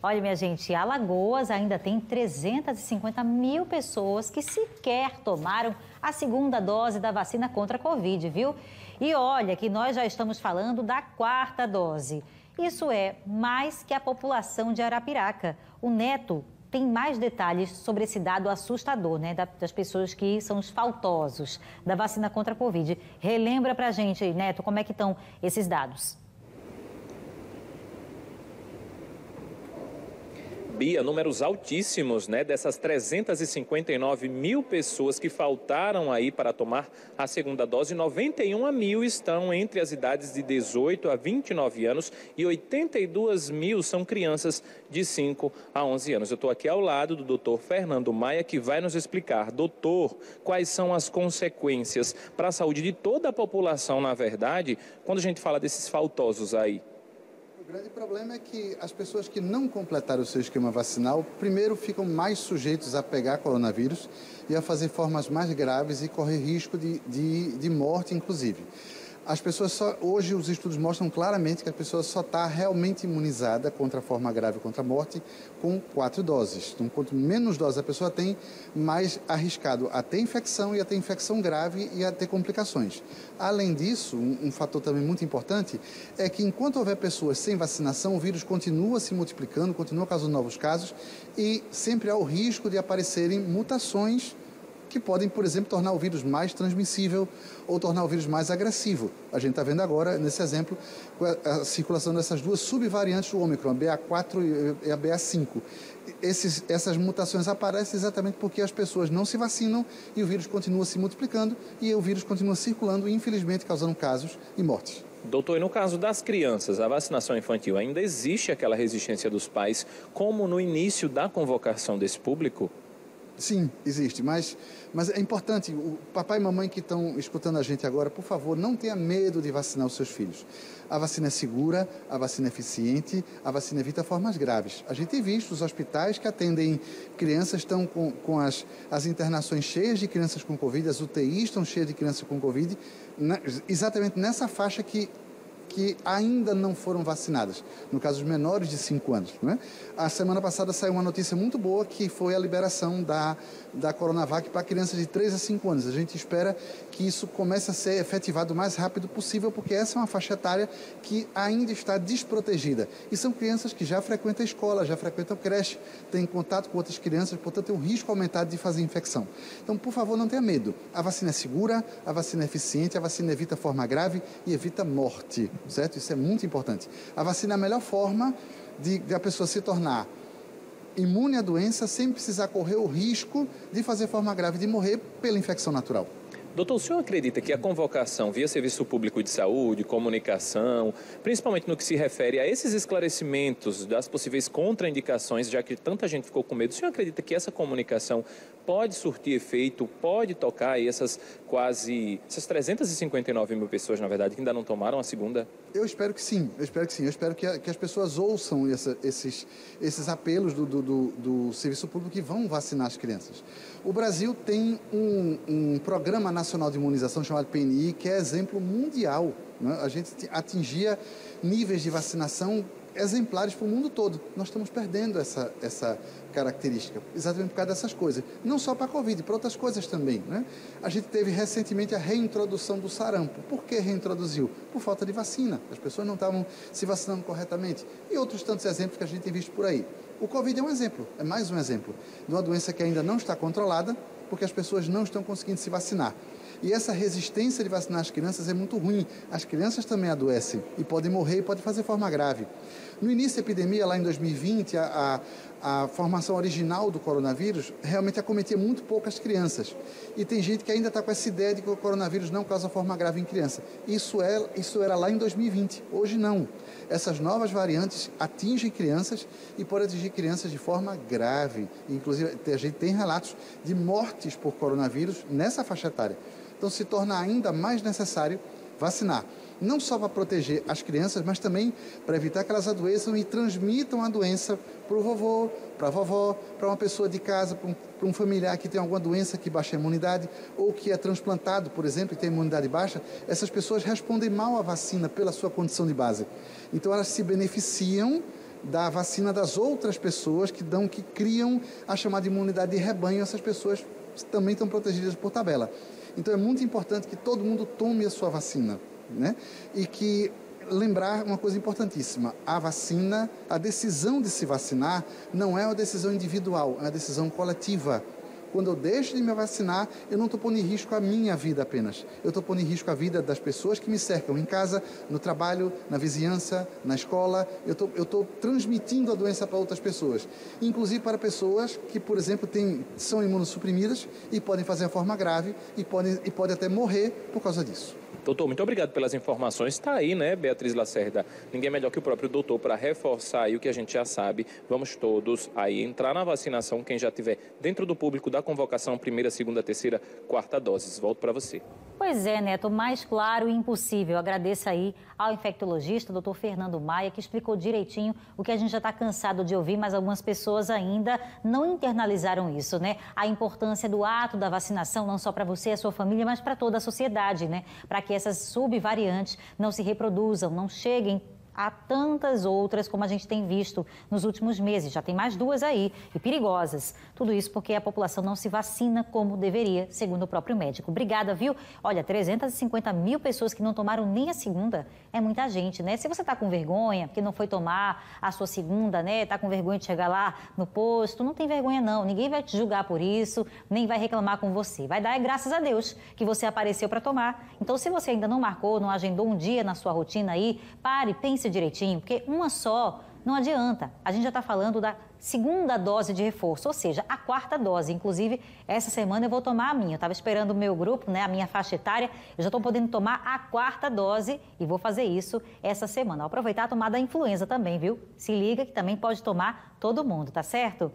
Olha, minha gente, Alagoas ainda tem 350 mil pessoas que sequer tomaram a segunda dose da vacina contra a Covid, viu? E olha que nós já estamos falando da quarta dose. Isso é mais que a população de Arapiraca. O Neto tem mais detalhes sobre esse dado assustador, né? Das pessoas que são os faltosos da vacina contra a Covid. Relembra pra gente, Neto, como é que estão esses dados? Bia, números altíssimos, né? Dessas 359 mil pessoas que faltaram aí para tomar a segunda dose, 91 mil estão entre as idades de 18 a 29 anos e 82 mil são crianças de 5 a 11 anos. Eu estou aqui ao lado do doutor Fernando Maia, que vai nos explicar, doutor, quais são as consequências para a saúde de toda a população, na verdade, quando a gente fala desses faltosos aí. O grande problema é que as pessoas que não completaram o seu esquema vacinal, primeiro ficam mais sujeitos a pegar coronavírus e a fazer formas mais graves e correr risco de morte, inclusive. As pessoas hoje os estudos mostram claramente que a pessoa só está realmente imunizada contra a forma grave, contra a morte, com 4 doses. Então, quanto menos doses a pessoa tem, mais arriscado a ter infecção e a ter infecção grave e a ter complicações. Além disso, um fator também muito importante é que enquanto houver pessoas sem vacinação, o vírus continua se multiplicando, continua causando novos casos e sempre há o risco de aparecerem mutações que podem, por exemplo, tornar o vírus mais transmissível ou tornar o vírus mais agressivo. A gente está vendo agora, nesse exemplo, a circulação dessas duas subvariantes do Ômicron, a BA4 e a BA5. Essas mutações aparecem exatamente porque as pessoas não se vacinam e o vírus continua se multiplicando e o vírus continua circulando e, infelizmente, causando casos e mortes. Doutor, e no caso das crianças, a vacinação infantil, ainda existe aquela resistência dos pais, como no início da convocação desse público? Sim, existe, mas é importante, o papai e mamãe que estão escutando a gente agora, por favor, não tenha medo de vacinar os seus filhos. A vacina é segura, a vacina é eficiente, a vacina evita formas graves. A gente tem visto os hospitais que atendem crianças estão com as internações cheias de crianças com Covid, as UTIs estão cheias de crianças com Covid, exatamente nessa faixa que ainda não foram vacinadas, no caso, os menores de 5 anos. Né? A semana passada saiu uma notícia muito boa, que foi a liberação da Coronavac para crianças de 3 a 5 anos. A gente espera que isso comece a ser efetivado o mais rápido possível, porque essa é uma faixa etária que ainda está desprotegida. E são crianças que já frequentam a escola, já frequentam a creche, têm contato com outras crianças, portanto, tem um risco aumentado de fazer infecção. Então, por favor, não tenha medo. A vacina é segura, a vacina é eficiente, a vacina evita forma grave e evita morte. Certo? Isso é muito importante. A vacina é a melhor forma de a pessoa se tornar imune à doença sem precisar correr o risco de fazer forma grave, de morrer pela infecção natural. Doutor, o senhor acredita que a convocação via Serviço Público de Saúde, comunicação, principalmente no que se refere a esses esclarecimentos das possíveis contraindicações, já que tanta gente ficou com medo, o senhor acredita que essa comunicação pode surtir efeito, pode tocar aí essas 359 mil pessoas, na verdade, que ainda não tomaram a segunda? Eu espero que sim, eu espero que as pessoas ouçam esses apelos do Serviço Público que vão vacinar as crianças. O Brasil tem um Programa Nacional de Imunização chamado PNI, que é exemplo mundial. Né? A gente atingia níveis de vacinação exemplares para o mundo todo. Nós estamos perdendo essa característica, exatamente por causa dessas coisas. Não só para a Covid, para outras coisas também. Né? A gente teve recentemente a reintrodução do sarampo. Por que reintroduziu? Por falta de vacina. As pessoas não estavam se vacinando corretamente. E outros tantos exemplos que a gente tem visto por aí. O Covid é um exemplo, é mais um exemplo de uma doença que ainda não está controlada, porque as pessoas não estão conseguindo se vacinar. E essa resistência de vacinar as crianças é muito ruim. As crianças também adoecem e podem morrer e podem fazer forma grave. No início da epidemia, lá em 2020, a formação original do coronavírus realmente acometia muito poucas crianças. E tem gente que ainda está com essa ideia de que o coronavírus não causa forma grave em criança. Isso era lá em 2020. Hoje não. Essas novas variantes atingem crianças e podem atingir crianças de forma grave. Inclusive, a gente tem relatos de mortes por coronavírus nessa faixa etária. Então, se torna ainda mais necessário vacinar. Não só para proteger as crianças, mas também para evitar que elas adoeçam e transmitam a doença para o vovô, para a vovó, para uma pessoa de casa, para um familiar que tem alguma doença que baixa a imunidade ou que é transplantado, por exemplo, e tem imunidade baixa. Essas pessoas respondem mal à vacina pela sua condição de base. Então, elas se beneficiam da vacina das outras pessoas que criam a chamada imunidade de rebanho. Essas pessoas também estão protegidas por tabela. Então é muito importante que todo mundo tome a sua vacina, né? E que lembrar uma coisa importantíssima: a vacina, a decisão de se vacinar não é uma decisão individual, é uma decisão coletiva. Quando eu deixo de me vacinar, eu não estou pondo em risco a minha vida apenas. Eu estou pondo em risco a vida das pessoas que me cercam em casa, no trabalho, na vizinhança, na escola. Eu estou transmitindo a doença para outras pessoas. Inclusive para pessoas que, por exemplo, são imunossuprimidas e podem fazer a forma grave e podem até morrer por causa disso. Doutor, muito obrigado pelas informações. Está aí, né, Beatriz Lacerda? Ninguém melhor que o próprio doutor para reforçar aí o que a gente já sabe. Vamos todos aí entrar na vacinação, quem já estiver dentro do público da convocação, primeira, segunda, terceira, quarta doses. Volto para você. Pois é, Neto, mais claro e impossível. Eu agradeço aí ao infectologista, doutor Fernando Maia, que explicou direitinho o que a gente já está cansado de ouvir, mas algumas pessoas ainda não internalizaram isso, né? A importância do ato da vacinação, não só para você e a sua família, mas para toda a sociedade, né? Para que essas subvariantes não se reproduzam, não cheguem a tantas outras como a gente tem visto nos últimos meses. Já tem mais 2 aí, e perigosas. Tudo isso porque a população não se vacina como deveria, segundo o próprio médico. Obrigada, viu? Olha, 350 mil pessoas que não tomaram nem a segunda. É muita gente, né? Se você está com vergonha, que não foi tomar a sua segunda, né? Está com vergonha de chegar lá no posto, não tem vergonha não. Ninguém vai te julgar por isso, nem vai reclamar com você. Vai dar graças a Deus que você apareceu para tomar. Então, se você ainda não marcou, não agendou um dia na sua rotina aí, pare, pense direitinho, porque uma só não adianta. A gente já está falando da segunda dose de reforço, ou seja, a 4ª dose. Inclusive, essa semana eu vou tomar a minha. Eu estava esperando o meu grupo, né, a minha faixa etária. Eu já estou podendo tomar a 4ª dose e vou fazer isso essa semana. Vou aproveitar a tomada da influenza também, viu? Se liga que também pode tomar todo mundo, tá certo?